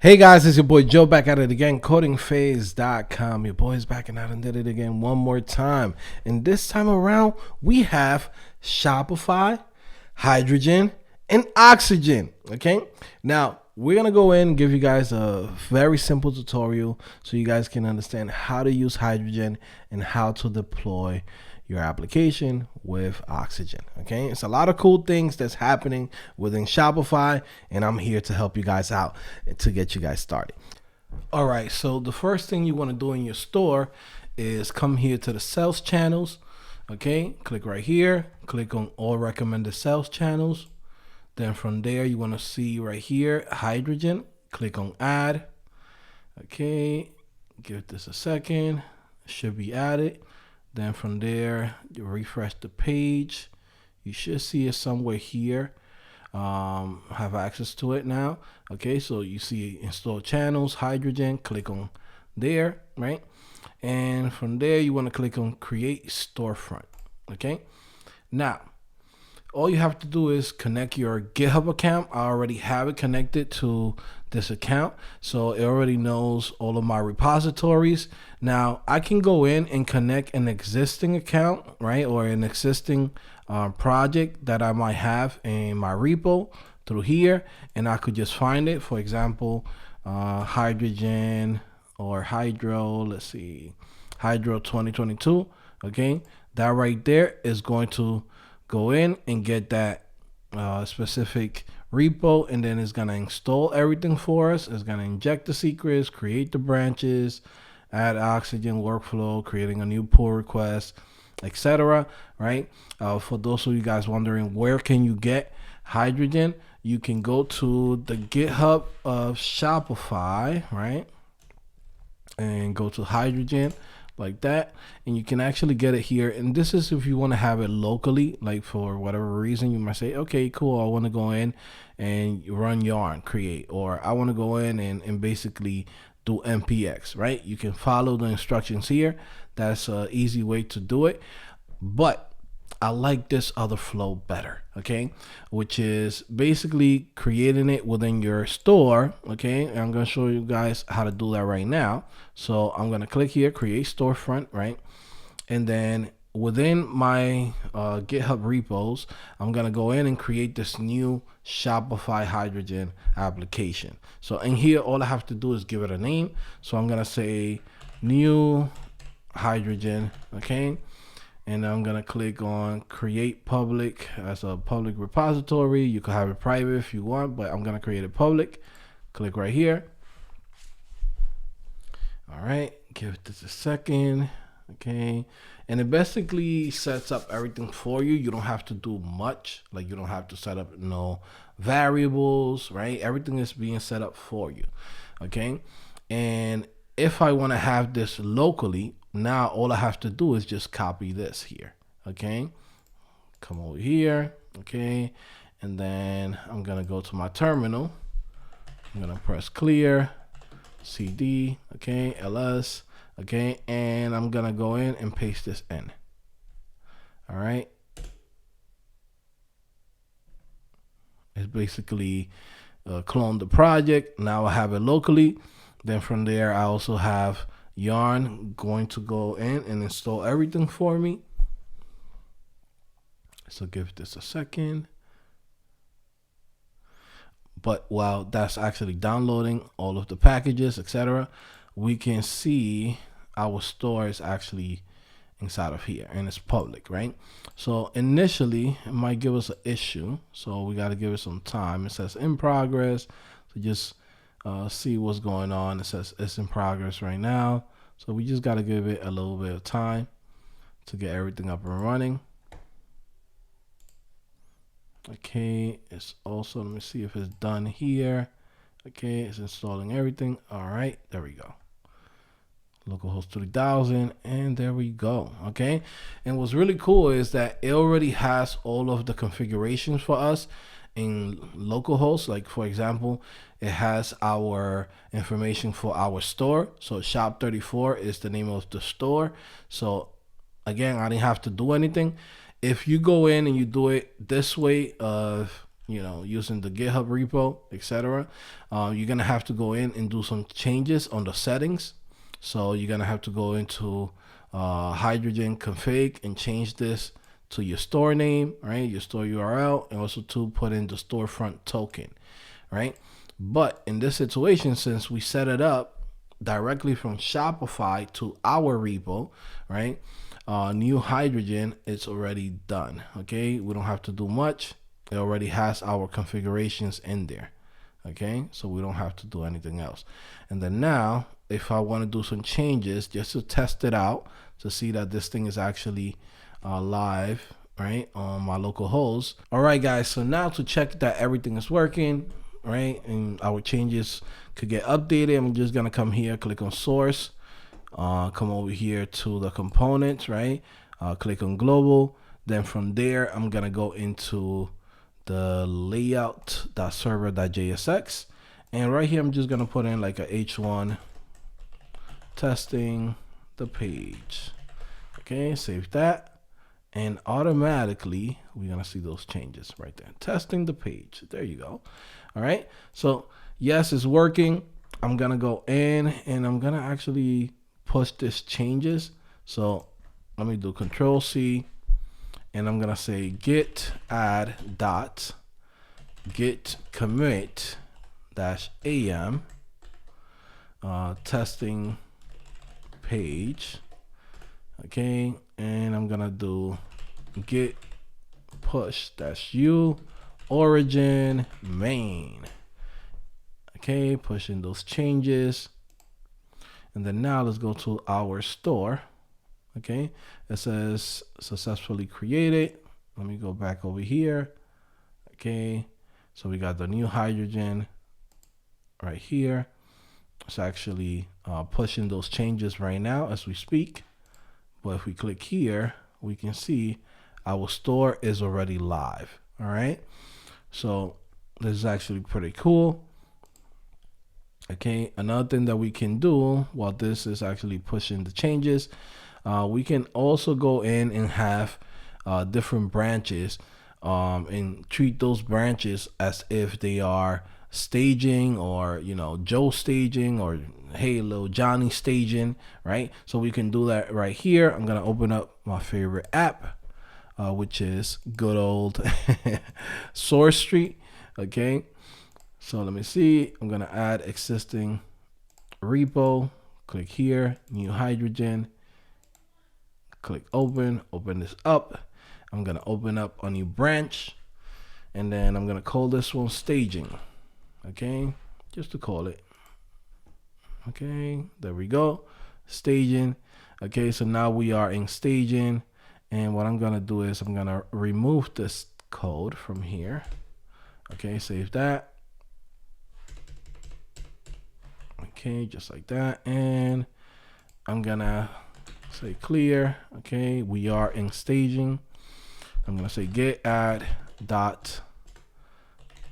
Hey guys, it's your boy Joe back at it again, CodingPhase.com. Your boy's back and out and did it again one more time. And this time around, we have Shopify, Hydrogen, and Oxygen. Okay, now we're gonna go in and give you guys a very simple tutorial so you guys can understand how to use Hydrogen and how to deploy your application with Oxygen. Okay, it's a lot of cool things that's happening within Shopify, and I'm here to help you guys out to get you guys started. All right, so the first thing you want to do in your store is come here to the sales channels. Okay, click right here, click on all recommended sales channels. Then from there, you want to see right here Hydrogen, click on add. Okay, give this a second, it should be added. Then from there, you refresh the page. You should see it somewhere here. Have access to it now. Okay, so you see install channels, Hydrogen, click on there, right? And from there, you want to click on create storefront. Okay, now all you have to do is connect your GitHub account. I already have it connected to this account, so it already knows all of my repositories. Now I can go in and connect an existing account, right, or an existing project that I might have in my repo through here, and I could just find it. For example, Hydrogen or Hydro, let's see, Hydro 2022. Okay, that right there is going to go in and get that specific repo, and then it's going to install everything for us. It's going to inject the secrets, create the branches, add Oxygen workflow, creating a new pull request, etc. Right? For those of you guys wondering where can you get Hydrogen, you can go to the GitHub of Shopify, right, and go to Hydrogen like that, and you can actually get it here. And this is if you want to have it locally, like for whatever reason you might say, okay, cool, I want to go in and run yarn create, or I want to go in and basically do npx, right? You can follow the instructions here. That's an easy way to do it, but I like this other flow better, okay, which is basically creating it within your store. Okay, and I'm going to show you guys how to do that right now. So I'm going to click here, create storefront, right, and then within my GitHub repos, I'm going to go in and create this new Shopify Hydrogen application. So in here, all I have to do is give it a name. So I'm going to say new Hydrogen, okay, and I'm gonna click on create public as a public repository. You can have it private if you want, but I'm gonna create it public. Click right here. All right, give this a second. Okay, and it basically sets up everything for you. You don't have to do much, like you don't have to set up no variables, right? Everything is being set up for you. Okay, and if I want to have this locally, now all I have to do is just copy this here. Okay, come over here. Okay, and then I'm gonna go to my terminal. I'm gonna press clear, cd, okay, ls, okay, and I'm gonna go in and paste this in. All right, it's basically clone the project. Now I have it locally. Then from there, I also have yarn going to go in and install everything for me. So give this a second. But while that's actually downloading all of the packages, etc., we can see our store is actually inside of here and it's public, right? So initially it might give us an issue, so we got to give it some time. It says in progress, so just see what's going on. It says it's in progress right now, so we just got to give it a little bit of time to get everything up and running. Okay, it's also, let me see if it's done here. Okay, it's installing everything. All right, there we go. Localhost 3000, and there we go. Okay, and what's really cool is that it already has all of the configurations for us in localhost. Like for example, it has our information for our store. So shop 34 is the name of the store. So again, I didn't have to do anything. If you go in and you do it this way of using the GitHub repo, etc. You're gonna have to go in and do some changes on the settings. So you're gonna have to go into Hydrogen config and change this to your store name, right? Your store URL, and also to put in the storefront token, right? But in this situation, since we set it up directly from Shopify to our repo, right? New Hydrogen, it's already done. Okay, we don't have to do much. It already has our configurations in there. Okay, so we don't have to do anything else. And then now, if I want to do some changes just to test it out to see that this thing is actually live, right, on my local host. All right, guys, so now to check that everything is working, right, and our changes could get updated, I'm just gonna come here, click on source, come over here to the components, right, click on global. Then from there, I'm gonna go into the layout.server.jsx, and right here I'm just gonna put in like a h1 testing the page. Okay, save that, and automatically we're gonna see those changes right there. Testing the page, there you go. All right, so yes, it's working. I'm gonna go in and I'm gonna actually push this changes. So let me do Control C, and I'm gonna say git add dot git commit dash am testing page. Okay, and I'm gonna do git push dash u origin main. Okay, pushing those changes. And then now let's go to our store. Okay, it says successfully created. Let me go back over here. Okay, so we got the new Hydrogen right here. It's actually pushing those changes right now as we speak. But if we click here, we can see our store is already live. All right, so this is actually pretty cool. Okay, another thing that we can do while this is actually pushing the changes, we can also go in and have different branches and treat those branches as if they are staging, or Joe staging, or hey little Johnny staging, right? So we can do that right here. I'm gonna open up my favorite app, which is good old Source Street. Okay, so let me see, I'm gonna add existing repo, click here, new Hydrogen, click open this up. I'm gonna open up a new branch, and then I'm gonna call this one staging. Okay, just to call it. Okay, there we go, staging. Okay, so now we are in staging, and what I'm gonna do is I'm gonna remove this code from here. Okay, save that. Okay, just like that, and I'm gonna say clear. Okay, we are in staging. I'm gonna say git add dot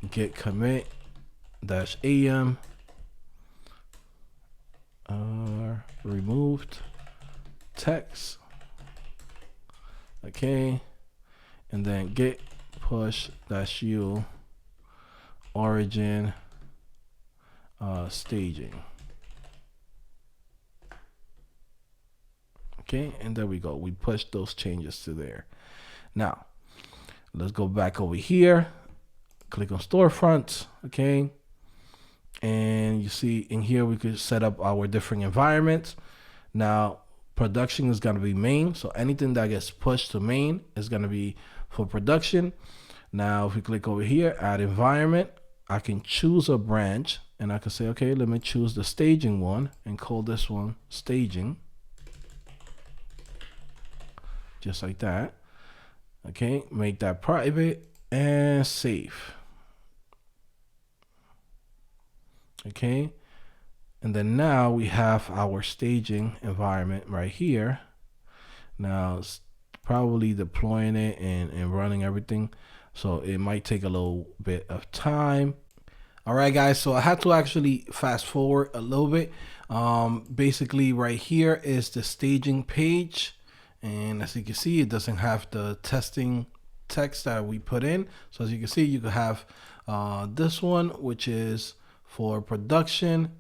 git commit dash am removed text. Okay, and then git push dash u origin staging. Okay, and there we go, we pushed those changes to there. Now let's go back over here, click on Storefront. Okay, and you see in here we could set up our different environments. Now production is going to be main, so anything that gets pushed to main is going to be for production. Now if we click over here, add environment, I can choose a branch, and I can say, okay, let me choose the staging one and call this one staging, just like that. Okay, make that private and save. Okay, and then now we have our staging environment right here. Now it's probably deploying it and running everything, so it might take a little bit of time. All right, guys, so I had to actually fast forward a little bit. Basically right here is the staging page, and as you can see, it doesn't have the testing text that we put in. So as you can see, you could have this one, which is for production,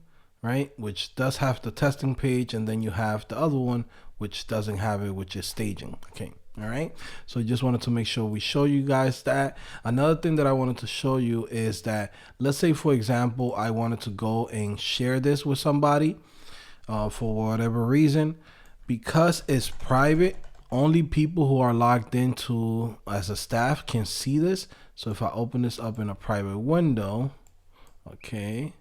right? Which does have the testing page, and then you have the other one which doesn't have it, which is staging. Okay. All right. So just wanted to make sure we show you guys that. Another thing that I wanted to show you is that, let's say for example, I wanted to go and share this with somebody for whatever reason. Because it's private, only people who are logged into as a staff can see this. So if I open this up in a private window, okay,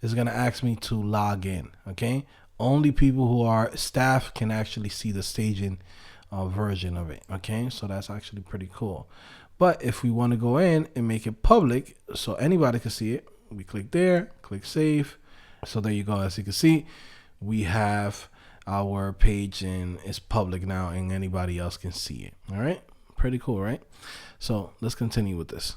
it's gonna ask me to log in. Okay, only people who are staff can actually see the staging version of it. Okay, so that's actually pretty cool. But if we want to go in and make it public so anybody can see it, we click there, click save. So there you go. As you can see, we have our page and it's public now and anybody else can see it. All right, pretty cool, right? So let's continue with this.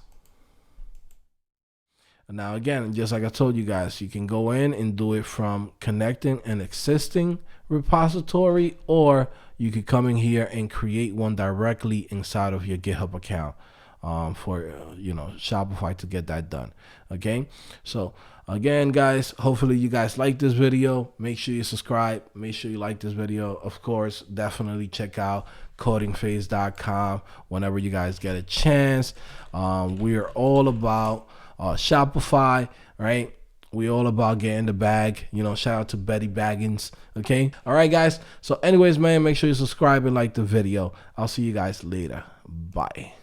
Now again, just like I told you guys, you can go in and do it from connecting an existing repository, or you could come in here and create one directly inside of your GitHub account for Shopify to get that done. Okay, so again guys, hopefully you guys like this video. Make sure you subscribe, make sure you like this video. Of course, definitely check out CodingPhase.com whenever you guys get a chance. We are all about Shopify, right? We all about getting the bag. Shout out to Betty Baggins. Okay, all right guys, so anyways, man, make sure you subscribe and like the video. I'll see you guys later. Bye.